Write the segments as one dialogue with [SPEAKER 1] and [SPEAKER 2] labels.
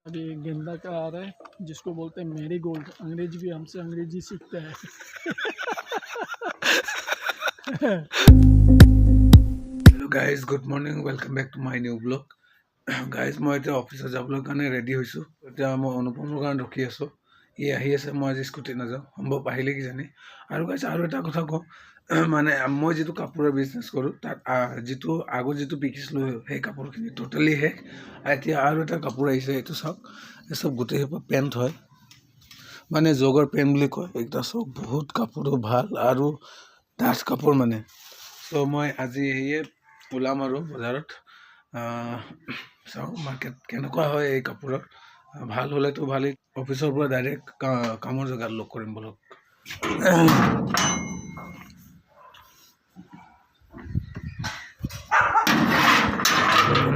[SPEAKER 1] अभी गेंदा का आ रहा है जिसको बोलते हैं मेरी गोल्ड। अंग्रेज भी हमसे अंग्रेजी सीखता है।
[SPEAKER 2] Hello guys, good morning, welcome back to my new blog. Guys মই এতিয়া অফিচত যাবলৈ কাৰণে ৰেডি হৈছোঁ। এতিয়া মই অনুপমৰ কাৰণে ৰখি আছোঁ। ই আহি আছে, মই আজি স্কুটি নাযাওঁ, সম্ভৱ আহিলে কিজানি। আৰু গাইজ আৰু এটা কথা কওঁ, মানে মই যিটো কাপোৰৰ বিজনেছ কৰোঁ তাত যিটো আগত যিটো বিকিছিলোঁ সেই কাপোৰখিনি ট'টেলি শেষ। এতিয়া আৰু এটা কাপোৰ আহিছে, এইটো চাওক, এই চব গোটেই সোপা পেণ্ট হয়, মানে জগৰ পেণ্ট বুলি কয়। এইকেইটা চব বহুত কাপোৰো ভাল আৰু ডাঠ কাপোৰ মানে। চ' মই আজি সেয়ে ওলাম আৰু বজাৰত চাওঁ মাৰ্কেট কেনেকুৱা হয় এই কাপোৰৰ। ভাল হ'লেতো ভালেই, অফিচৰ পৰা ডাইৰেক্ট কামৰ জেগাত লগ কৰিম বলক।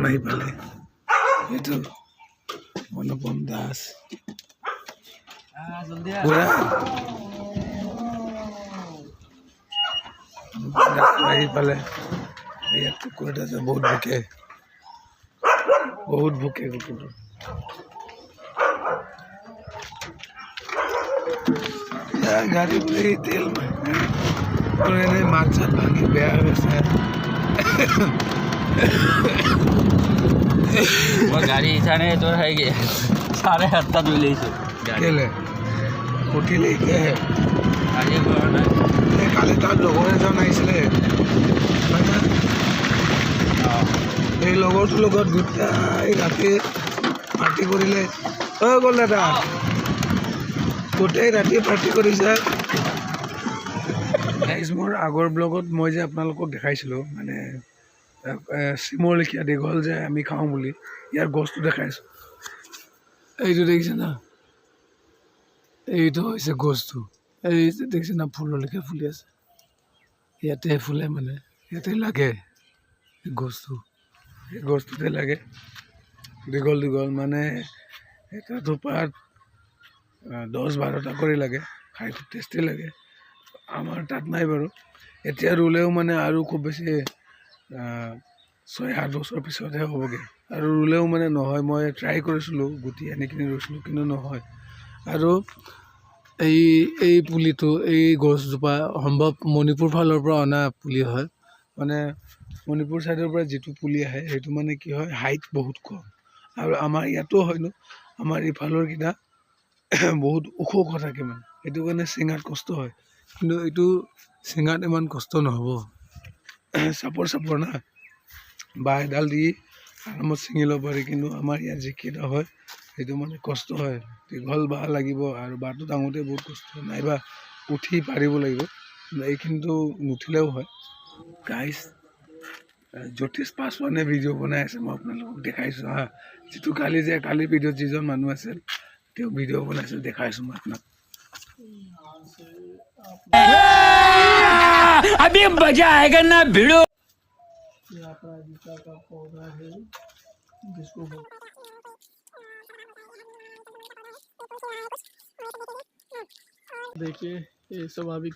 [SPEAKER 2] আহি পালে, এইটো অনুপম দাস আহি পালে। ইয়াত কুকুৰ এটা আছে, বহুত ভোকে কুকুৰটো। গাড়ী বোলে তেল এনেই মাত চাত ভাঙি বেয়া হৈ গৈছে।
[SPEAKER 3] गाड़ी इठाने तो है कि 7:30 में ले
[SPEAKER 2] কেলে উঠিলে এতিয়াহে।
[SPEAKER 3] गाड़ी
[SPEAKER 2] কালি তাৰ লগৰ এজন আহিছিলে, এই লগৰটোৰ লগত গোটেই ৰাতি পাৰ্টি কৰিলে। হৈ গ'ল দাদা, গোটেই ৰাতি পাৰ্টি কৰিছে। মোৰ আগৰ ব্লগত মই যে আপোনালোকক দেখাইছিলোঁ, মানে চিমৰ লেখীয়া দীঘল যে আমি খাওঁ বুলি, ইয়াৰ গছটো দেখাইছোঁ। এইটো দেখিছে না, এইটো হৈছে গছটো। এই যে দেখিছে না, ফুলৰ লেখীয়া ফুলি আছে, ইয়াতে ফুলে, মানে ইয়াতে লাগে গছটো, এই গছটোতে লাগে দীঘল দীঘল, মানে এটা থোপাত 10-12টা কৰি লাগে, খাই খুব টেষ্টি লাগে। আমাৰ তাত নাই বাৰু, এতিয়া ৰুলেও মানে আৰু খুব বেছি 6-7 বছৰ পিছতহে হ'বগৈ। আৰু ৰুলেও মানে নহয়, মই ট্ৰাই কৰিছিলোঁ, গুটি আনি কিনি ৰুইছিলোঁ, কিন্তু নহয়। আৰু এই পুলিটো, এই গছজোপা সম্ভৱ মণিপুৰ ফালৰ পৰা অনা পুলি হয়। মানে মণিপুৰ ছাইডৰ পৰা যিটো পুলি আহে সেইটো মানে কি হয়, হাইট বহুত কম। আৰু আমাৰ ইয়াতো হয়নো, আমাৰ ইফালৰ কেইটা বহুত ওখ ওখ থাকে, মানে সেইটো কাৰণে চিঙাত কষ্ট হয়। কিন্তু এইটো চিঙাত ইমান কষ্ট নহ'ব, চাপৰ না, বাঁহ এডাল দি আৰামত ছিঙি ল'ব পাৰি। কিন্তু আমাৰ ইয়াত যিকেইটা হয় সেইটো মানে কষ্ট হয়, দীঘল বাঁহ লাগিব, আৰু বাঁহটো ডাঙোতে বহুত কষ্ট হয়, নাইবা উঠি পাৰিব লাগিব। এইখিনিতো নুঠিলেও হয়। গাইজ, জ্যোতিষ পাছৱানে ভিডিঅ' বনাই আছে, মই আপোনালোকক দেখাইছোঁ হা। যিটো কালি ভিডিঅ'ত যিজন মানুহ আছিল, তেওঁ ভিডিঅ' বনাইছিল, দেখাইছোঁ মই আপোনাক।
[SPEAKER 3] अभी मजा आएगा ना भिड़ो।
[SPEAKER 1] ये अपराजिता का पौधा है जिसको देखिए, ये सब अभी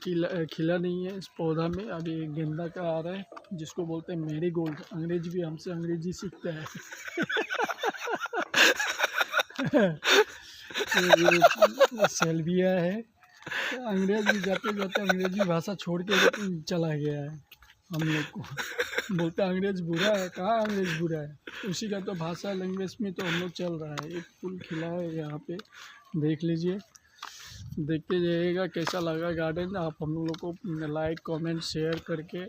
[SPEAKER 1] खिला नहीं है। इस पौधा में अभी गेंदा का आ रहा है जिसको बोलते हैं मेरी गोल्ड। अंग्रेज भी हमसे अंग्रेजी सीखता है। ये सेल्विया है। अंग्रेज भी जाते जाते अंग्रेजी भाषा छोड़ के चला गया है। हम लोग को बोलते अंग्रेज बुरा है, कहाँ अंग्रेज बुरा है, उसी का तो भाषा लैंग्वेज में तो हम लोग चल रहा है। एक फूल खिला है यहाँ पे, देख लीजिए, देखते जाइएगा कैसा लगा गार्डन। आप हम लोग को लाइक कमेंट शेयर करके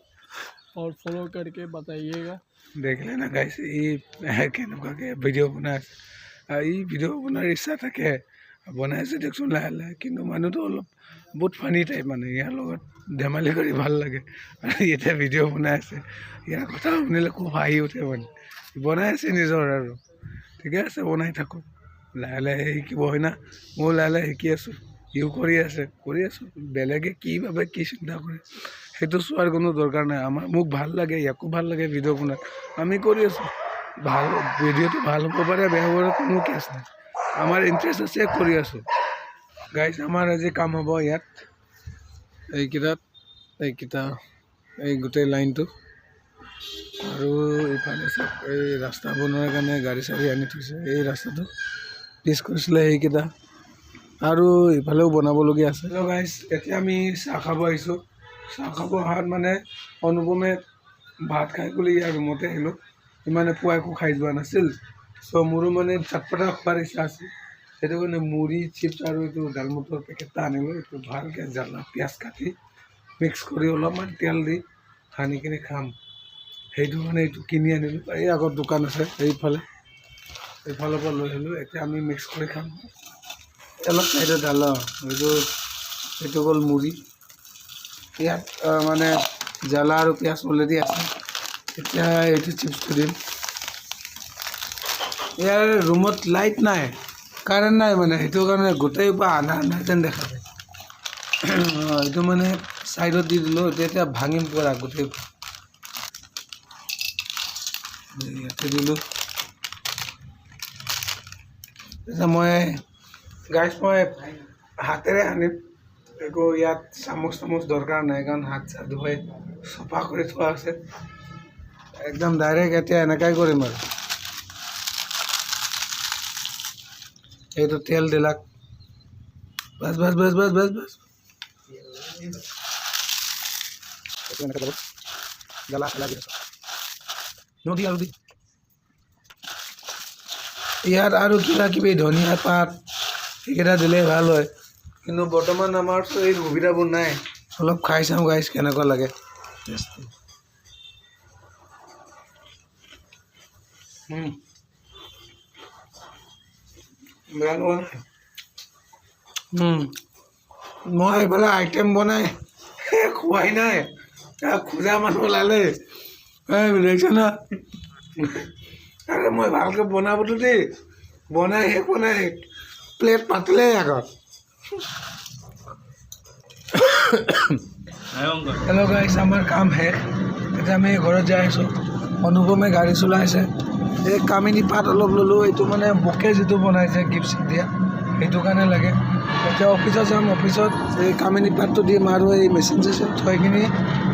[SPEAKER 1] और फॉलो करके बताइएगा।
[SPEAKER 2] देख लेना गाइस, ये केनेकुवाके ভিডিঅ' বনাই আছে। এই ভিডিঅ' বনোৱাৰ ইচ্ছা থাকে, বনাইছে দেখোন লাহে লাহে, কিন্তু মানুহটো অলপ বহুত ফানি টাইপ, মানে ইয়াৰ লগত ধেমালি কৰি ভাল লাগে। আৰু এতিয়া ভিডিঅ' বনাই আছে, ইয়াৰ কথা শুনিলে খুব হাঁহি উঠে, মানে বনাই আছে নিজৰ। আৰু ঠিকে আছে, বনাই থাকক, লাহে লাহে শিকিব হয় না। ময়ো লাহে লাহে শিকি আছোঁ, ইও কৰি আছোঁ। বেলেগে কি ভাবে, কি চিন্তা কৰে, সেইটো চোৱাৰ কোনো দৰকাৰ নাই। মোক ভাল লাগে, ইয়াকো ভাল লাগে ভিডিঅ' বনাই, আমি কৰি আছোঁ। ভাল ভিডিঅ'টো ভাল হ'ব পাৰে, বেয়া হ'ব পাৰে, কোনো কেছ নাই। আমাৰ ইণ্টাৰেষ্ট আছে, কৰি আছোঁ। গাইজ, আমাৰ আজি কাম হ'ব ইয়াত, এইকেইটা এই গোটেই লাইনটো। আৰু ইফালে চাওক, এই ৰাস্তা বনোৱাৰ কাৰণে গাড়ী চাড়ী আনি থৈছে, এই ৰাস্তাটো পিচ কৰিছিলে সেইকেইটা আৰু ইফালেও বনাবলগীয়া আছে। হেল্ল' গাইজ, এতিয়া আমি চাহ খাব আহিছোঁ। চাহ খাব অহাত মানে অনুপমে ভাত খাই বুলি ইয়াৰ ৰুমতে আহিলোঁ। ইমানে পুৱা একো খাই যোৱা নাছিল। চ' মোৰো মানে চটপটা খোৱাৰ ইচ্ছা আছিল, সেইটো কাৰণে মুড়ি চিপছ আৰু এইটো ডালমুটৰ পেকেটটা আনিলোঁ। এইটো ভালকৈ জ্বালা পিঁয়াজ কাটি মিক্স কৰি অলপমান তেল দি সানি কিনি খাম, সেইটো কাৰণে এইটো কিনি আনিলোঁ। এই আগত দোকান আছে এইফালৰ পৰা লৈ আহিলোঁ। এতিয়া আমি মিক্স কৰি খাম। অলপ চাইডত ঢাল, এইটো হ'ল মুড়ি। ইয়াত মানে জ্বালা আৰু পিঁয়াজ অলৰেডি আছে। এতিয়া এইটো চিপছটো দিম। ইয়াৰ ৰুমত লাইট নাই, কাৰেণ্ট নাই, মানে সেইটো কাৰণে গোটেই পৰা আন্ধাৰ আন্ধাৰ যেন দেখা যায়। এইটো মানে চাইডত দি দিলোঁ। এতিয়া ভাঙিম পৰা গোটেই ইয়াতে দিলোঁ। এতিয়া মই হাতেৰে সানিম। একো ইয়াত চামুচ দৰকাৰ নাই, কাৰণ হাত চাত ধুৱাই চফা কৰি থোৱা আছে। একদম ডাইৰেক্ট এতিয়া এনেকাই কৰিম আৰু। এইটো তেল দিলাক, বাছ ইয়াত আৰু কিবা কিবি ধনিয়া পাত সেইকেইটা দিলে ভাল হয়, কিন্তু বৰ্তমান আমাৰতো এই সুবিধাবোৰ নাই। অলপ খাই চাওঁ গাইজ কেনেকুৱা লাগে। বেয়া লগা নাই। মই এইফালে আইটেম বনাই খোৱাই নাই, খোজা মানুহ ওলালে দেখিছ না। আৰে মই ভালকৈ বনাবতো দেই, বনাই প্লেট পাতিলে আগত। হেল্ল' গাইজ, আমাৰ কাম শেষ। এতিয়া আমি ঘৰত যাই আছোঁ। অনুপমে গাড়ী চলাইছে। এই কামিনী পাত অলপ ল'লোঁ। এইটো মানে বকে যিটো বনাইছে গিফ্ট দিয়া, সেইটো কাৰণে লাগে। এতিয়া অফিচত যাম, অফিচত এই কামিনী পাতটো দিম আৰু এই মেচিন চেচিন থৈ কিনি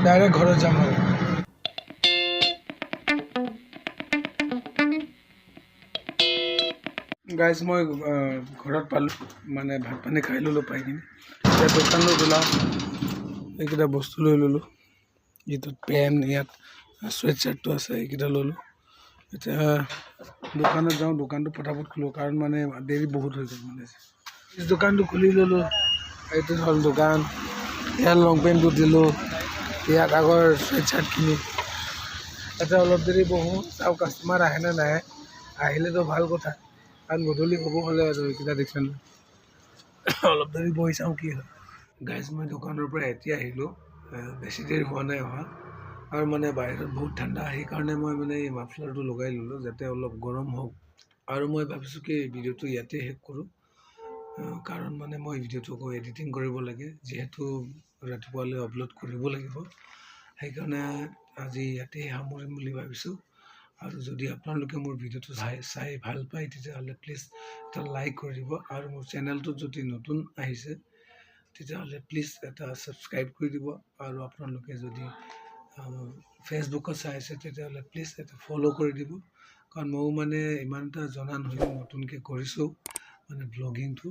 [SPEAKER 2] ডাইৰেক্ট ঘৰত যাম আৰু। গাইজ, মই ঘৰত পালোঁ, মানে ভাত পানী খাই ল'লোঁ পাই কিনি। এতিয়া দোকানলৈ ওলাওঁ, এইকেইটা বস্তু লৈ ল'লোঁ। এইটোত পেণ্ট, ইয়াত চুৱেট শ্বাৰ্টটো আছে, এইকেইটা ল'লোঁ। এতিয়া দোকানত যাওঁ, দোকানটো পটাপট খোলোঁ, কাৰণ মানে দেৰি বহুত হৈ গ'ল। মানে দোকানটো খুলি ল'লোঁ। এইটো হ'ল দোকান। ইয়াত লং পেণ্টটো দিলোঁ, ইয়াত আগৰ চুৱেট শ্বাৰ্টখিনি। এতিয়া অলপ দেৰি বহোঁ, চাওঁ কাষ্টমাৰ আহে নে নাহে। আহিলেতো ভাল কথা, কাৰণ গধূলি হ'ব হ'লে আৰু এইকেইটা দেখিছে নহয়। অলপ দেৰি বহি চাওঁ কি হয়। গাইজ, মই দোকানৰ পৰা এতিয়া আহিলোঁ, বেছি দেৰি হোৱা নাই অহা। আৰু মানে বাহিৰত বহুত ঠাণ্ডা, সেইকাৰণে মই মানে এই মাফলাৰটো লগাই ল'লোঁ, যাতে অলপ গৰম হওক। আৰু মই ভাবিছোঁ কি ভিডিঅ'টো ইয়াতে শেষ কৰোঁ, কাৰণ মানে মই ভিডিঅ'টো আকৌ এডিটিং কৰিব লাগে, যিহেতু ৰাতিপুৱালৈ আপলোড কৰিব লাগিব। সেইকাৰণে আজি ইয়াতে সামৰিম বুলি ভাবিছোঁ। আৰু যদি আপোনালোকে মোৰ ভিডিঅ'টো চাই ভাল পায়, তেতিয়াহ'লে প্লিজ এটা লাইক কৰি দিব। আৰু মোৰ চেনেলটোত যদি নতুন আহিছে, তেতিয়াহ'লে প্লিজ এটা ছাবস্ক্ৰাইব কৰি দিব। আৰু আপোনালোকে যদি ফেচবুকত চাই আছে, তেতিয়াহ'লে প্লিজ এটা ফ'ল' কৰি দিব। কাৰণ ময়ো মানে ইমান এটা জনা নহয়, নতুনকৈ কৰিছোঁ মানে ব্লগিংটো।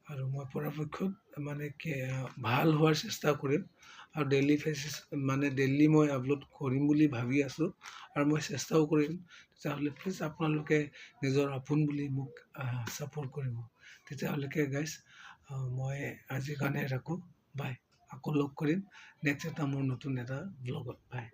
[SPEAKER 2] আৰু মই পৰাপক্ষত মানে ভাল হোৱাৰ চেষ্টা কৰিম। আৰু ডেইলি মই আপলোড কৰিম বুলি ভাবি আছোঁ, আৰু মই চেষ্টাও কৰিম। তেতিয়াহ'লে প্লিজ আপোনালোকে নিজৰ আপোন বুলি মোক ছাপোৰ্ট কৰিব। তেতিয়াহ'লেকে গাইজ, মই আজিৰ কাৰণে ৰাখোঁ। বাই। আকৌ লগ কৰিম নেক্সট এটা মোৰ নতুন এটা ব্লগত। বাই।